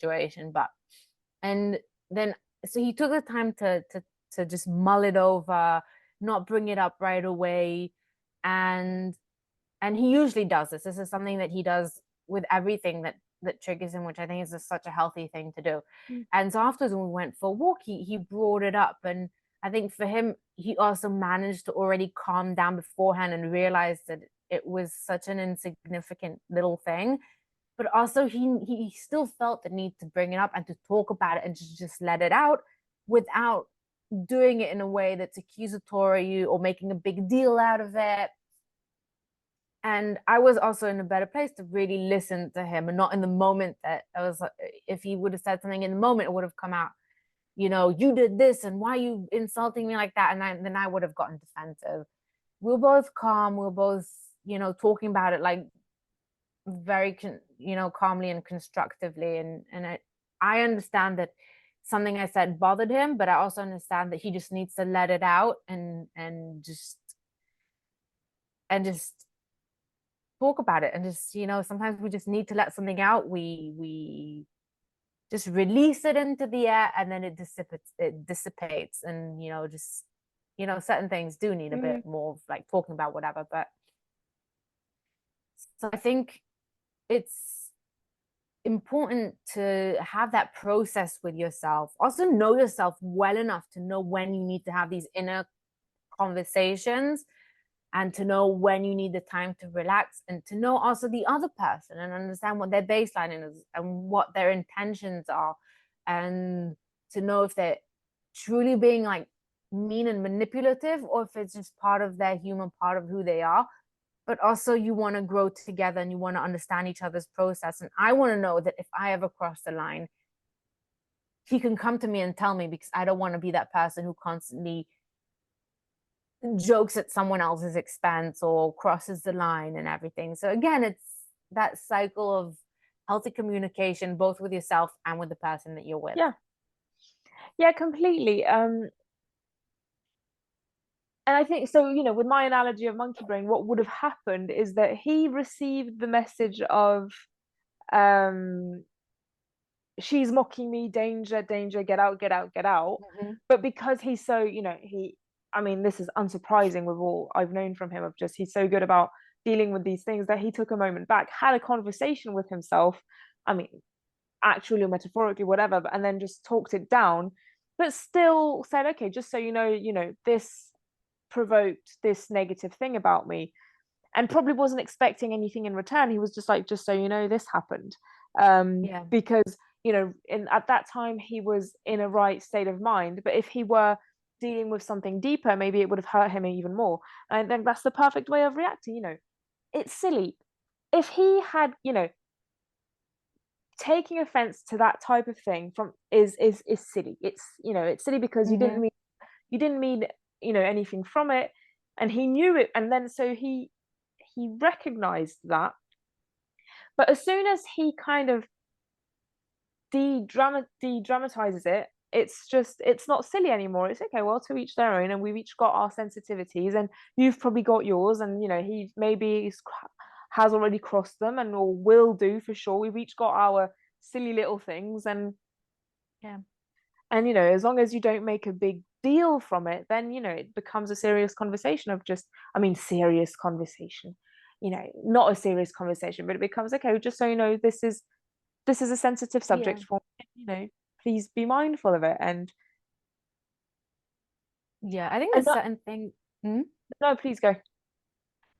situation. But and then so he took the time to just mull it over, not bring it up right away. And and he usually does this. This is something that he does with everything that triggers him, which I think is such a healthy thing to do. Mm. And so afterwards, when we went for a walk, he brought it up, and I think for him, he also managed to already calm down beforehand and realize that it was such an insignificant little thing. But also, he still felt the need to bring it up and to talk about it and to just let it out without doing it in a way that's accusatory or making a big deal out of it. And I was also in a better place to really listen to him, and not in the moment that I was like, if he would have said something in the moment, it would have come out, you did this and why are you insulting me like that? And then I would have gotten defensive. We were both calm. We were both, talking about it like very, calmly and constructively. And I understand that something I said bothered him, but I also understand that he just needs to let it out and just talk about it. And just, sometimes we just need to let something out. We just release it into the air, and then it dissipates. And just, certain things do need a Mm. bit more of, like, talking about whatever. But so I think it's important to have that process with yourself. Also know yourself well enough to know when you need to have these inner conversations, and to know when you need the time to relax, and to know also the other person and understand what their baseline is and what their intentions are, and to know if they're truly being, like, mean and manipulative, or if it's just part of their human part of who they are. But also, you want to grow together and you want to understand each other's process. And I want to know that if I ever cross the line, he can come to me and tell me, because I don't want to be that person who constantly jokes at someone else's expense or crosses the line and everything. So again, it's that cycle of healthy communication, both with yourself and with the person that you're with. Yeah, yeah, completely. And I think so, with my analogy of monkey brain, what would have happened is that he received the message of um she's mocking me, danger, danger, get out, get out, get out. Mm-hmm. But because he's so, I mean, this is unsurprising with all I've known from him, of just he's so good about dealing with these things, that he took a moment back, had a conversation with himself. I mean, actually or metaphorically, whatever, and then just talked it down, but still said, okay, just so this provoked this negative thing about me, and probably wasn't expecting anything in return. He was just like, just so you know, this happened. Yeah. Because at that time he was in a right state of mind, but if he were dealing with something deeper, maybe it would have hurt him even more. And I think that's the perfect way of reacting. It's silly. If he had, taking offense to that type of thing from is silly. It's silly because you didn't Mm-hmm. mean anything from it, and he knew it, and then so he recognized that. But as soon as he kind of de-dramatizes it, it's not silly anymore. It's okay, well, to each their own, and we've each got our sensitivities, and you've probably got yours, and he maybe has already crossed them, and or will do for sure. We've each got our silly little things, and Yeah. as long as you don't make a big deal from it, then it becomes a serious conversation of just, I mean, serious conversation, not a serious conversation, but it becomes, okay, just so you know, this is a sensitive Yeah. subject for me, please be mindful of it. Yeah. I think And there's that, certain things. Hmm? no, please go.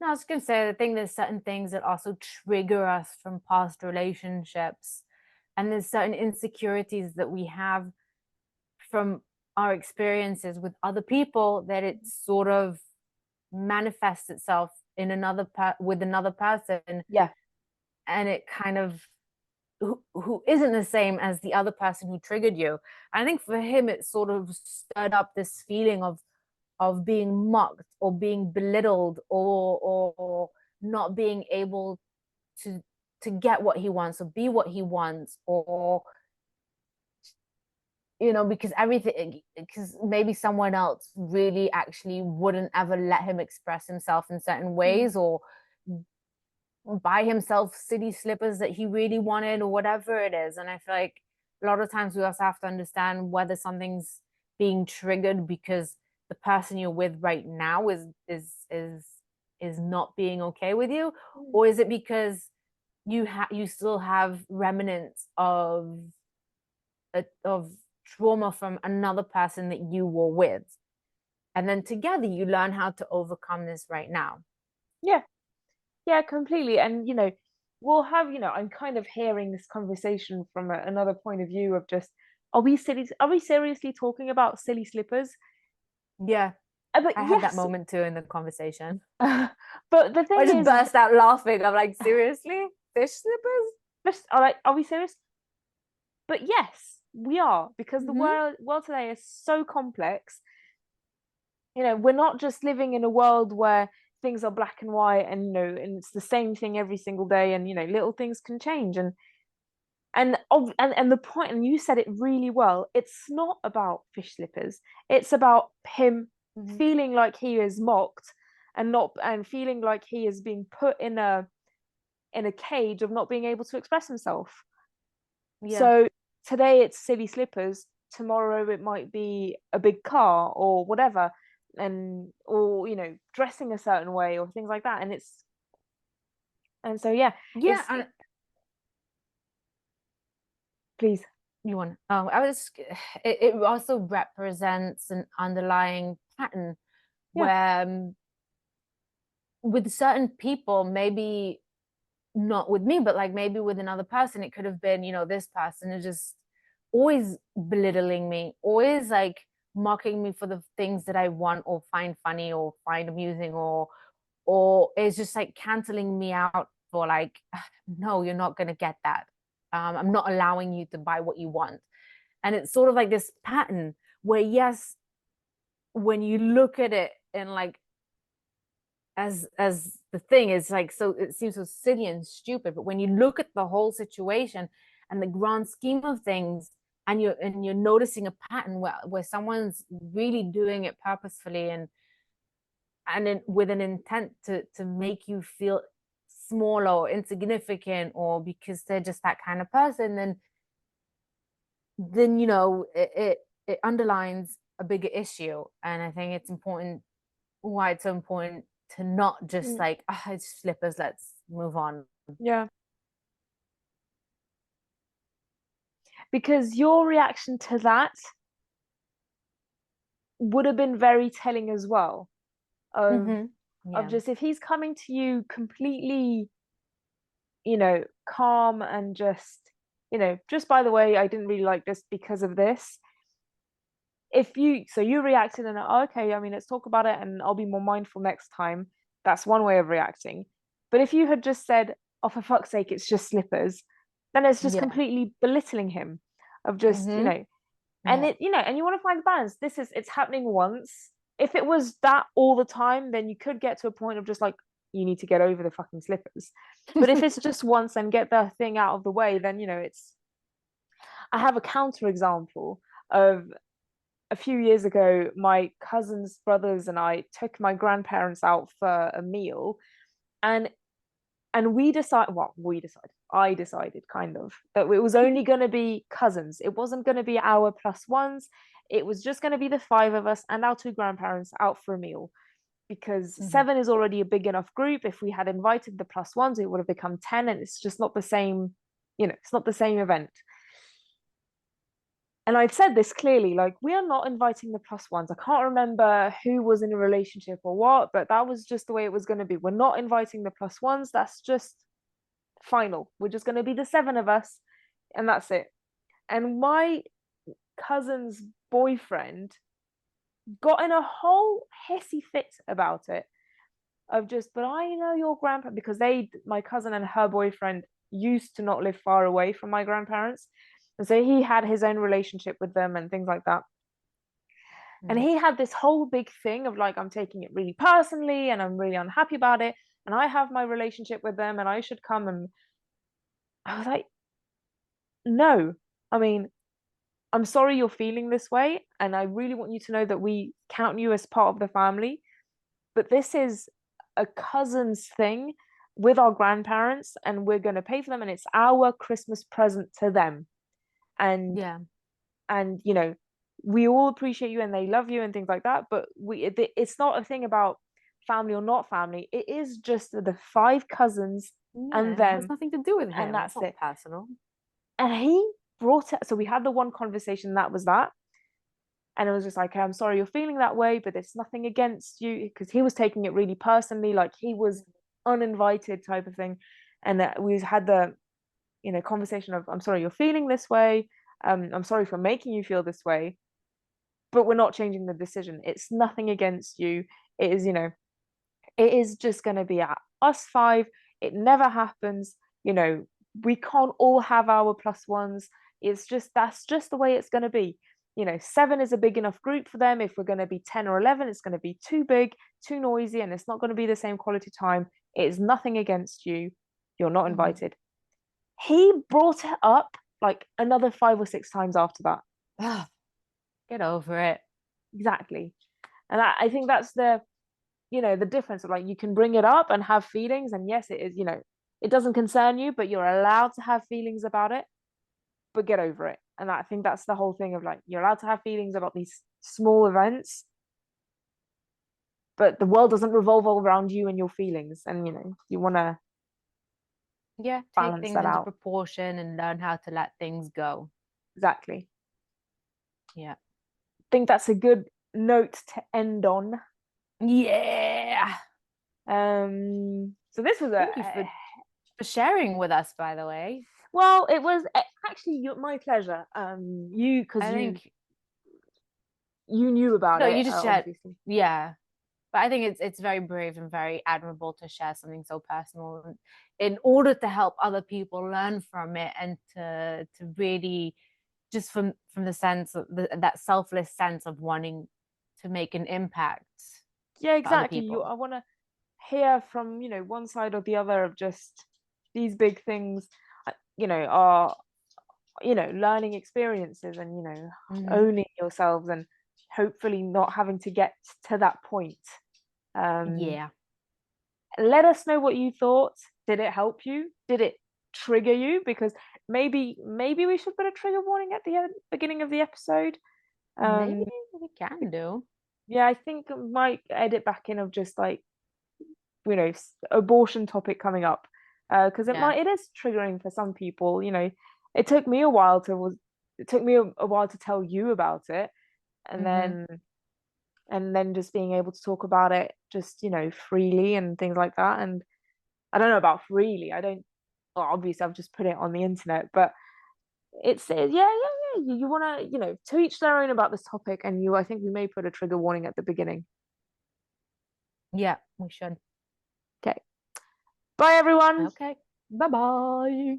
No, I was gonna say, I think there's certain things that also trigger us from past relationships, and there's certain insecurities that we have from our experiences with other people, that it sort of manifests itself in with another person. Yeah. And it kind of, who isn't the same as the other person who triggered you. I think for him, it sort of stirred up this feeling of being mocked or being belittled, or not being able to to get what he wants or be what he wants, or because maybe someone else really actually wouldn't ever let him express himself in certain Mm. ways, or buy himself city slippers that he really wanted, or whatever it is. And I feel like a lot of times we also have to understand whether something's being triggered because the person you're with right now is not being okay with you, Mm. or is it because you still have remnants of trauma from another person that you were with, and then together you learn how to overcome this right now. Yeah, yeah, completely. And we'll have, I'm kind of hearing this conversation from another point of view of just, are we seriously talking about silly slippers? Yeah, But I had that yes, moment too in the conversation. but the I thing just is, burst out laughing. I'm like, seriously? Fish slippers? just are we serious? But yes, we are, because the Mm-hmm. world today is so complex. We're not just living in a world where things are black and white, and and it's the same thing every single day, and little things can change. And the point, and you said it really well, it's not about fish slippers. It's about him Mm-hmm. feeling like he is mocked, and feeling like he is being put in a cage of not being able to express himself. Yeah. So today it's silly slippers, tomorrow it might be a big car or whatever, and or dressing a certain way or things like that. And so yeah, Yeah. And please. you want, oh, I was, it also represents an underlying pattern Yeah. where with certain people, maybe not with me, but like maybe with another person, it could have been, this person is just always belittling me, always like mocking me for the things that I want or find funny or find amusing, or is just like canceling me out for like, no, you're not gonna get that. I'm not allowing you to buy what you want. And it's sort of like this pattern where, yes, when you look at it and like as the thing is like, so it seems so silly and stupid, but when you look at the whole situation and the grand scheme of things, and you're noticing a pattern where someone's really doing it purposefully and with an intent to make you feel small or insignificant, or because they're just that kind of person, then it underlines a bigger issue. And I think it's important, why it's so important to not just Mm. like, it's slippers, let's move on. Yeah, because your reaction to that would have been very telling as well, of Mm-hmm. of Yeah. just, if he's coming to you completely, calm, and just by the way, I didn't really like this because of this. If you reacted and, "Oh, okay, I mean, let's talk about it and I'll be more mindful next time," that's one way of reacting. But if you had just said, "Oh, for fuck's sake, it's just slippers," then it's just Yeah. completely belittling him, of just, Mm-hmm. and Yeah. and you want to find the balance. It's happening once. If it was that all the time, then you could get to a point of just like, you need to get over the fucking slippers. But if it's just once and get the thing out of the way, then it's. I have a counter example of, a few years ago, my cousins, brothers, and I took my grandparents out for a meal, and I decided, kind of, that it was only going to be cousins. It wasn't going to be our plus ones. It was just going to be the five of us and our two grandparents out for a meal, because Mm-hmm. seven is already a big enough group. If we had invited the plus ones, it would have become 10, and it's just not the same. It's not the same event. And I've said this clearly, like, we are not inviting the plus ones. I can't remember who was in a relationship or what, but that was just the way it was going to be. We're not inviting the plus ones. That's just final. We're just going to be the seven of us, and that's it. And my cousin's boyfriend got in a whole hissy fit about it, of just, but I know your grandpa, because my cousin and her boyfriend used to not live far away from my grandparents. And so he had his own relationship with them and things like that. And he had this whole big thing of like, I'm taking it really personally and I'm really unhappy about it. And I have my relationship with them and I should come. And I was like, no, I mean, I'm sorry you're feeling this way. And I really want you to know that we count you as part of the family. But this is a cousin's thing with our grandparents, and we're going to pay for them. And it's our Christmas present to them. and Yeah. you know, we all appreciate you and they love you and things like that, but it's not a thing about family or not family. It is just the five cousins and Yeah. It has them, nothing to do with and him. It's that's not it. personal. And he brought it, so we had the one conversation that was that, and it was just like, I'm sorry you're feeling that way, but it's nothing against you, because he was taking it really personally, like he was uninvited type of thing. And that we had the, you know, conversation of, I'm sorry you're feeling this way, I'm sorry for making you feel this way, but we're not changing the decision. It's nothing against you. It is, you know, it is just going to be at us five. It never happens. You know, we can't all have our plus ones. It's just, that's just the way it's going to be. You know, seven is a big enough group for them. If we're going to be 10 or 11, it's going to be too big, too noisy, and it's not going to be the same quality time. It is nothing against you. You're not Mhm. invited. He brought it up like another 5 or 6 times after that. Ugh, get over it. Exactly. And I think that's the, you know, the difference of, like, you can bring it up and have feelings, and yes, it is, you know, it doesn't concern you, but you're allowed to have feelings about it, but get over it. And I think that's the whole thing of, like, you're allowed to have feelings about these small events, but the world doesn't revolve all around you and your feelings, and you know, you want to Yeah. Take balance things that into out. proportion and learn how to let things go. Exactly. Yeah. I think that's a good note to end on. Yeah. So this was Thank you for sharing with us, by the way. well, it was actually my pleasure. You, because I think you knew about no, it, you just shared, obviously. yeah. But I think it's very brave and very admirable to share something so personal in order to help other people learn from it and to really just from the sense of that selfless sense of wanting to make an impact Yeah, for other exactly. people. I want to hear from, you know, one side or the other of just these big things, you know, are, you know, learning experiences, and you know, Hmm. owning yourselves, and hopefully not having to get to that point. Um, Yeah. Let us know what you thought. Did it help you? Did it trigger you? Because maybe we should put a trigger warning at the beginning of the episode. Maybe Um, we can do. yeah, I think I might edit back in of just like, you know, abortion topic coming up, because Yeah. it is triggering for some people. You know, it took me a while to was it took me a while to tell you about it, and Hmm. then just being able to talk about it just, you know, freely and things like that. And I don't know about freely. I don't. Well, obviously, I've just put it on the internet, but it's yeah, yeah, yeah. You want to, you know, to each their own about this topic. And I think we may put a trigger warning at the beginning. Yeah, we should. Okay. Bye, everyone. Okay. Bye bye.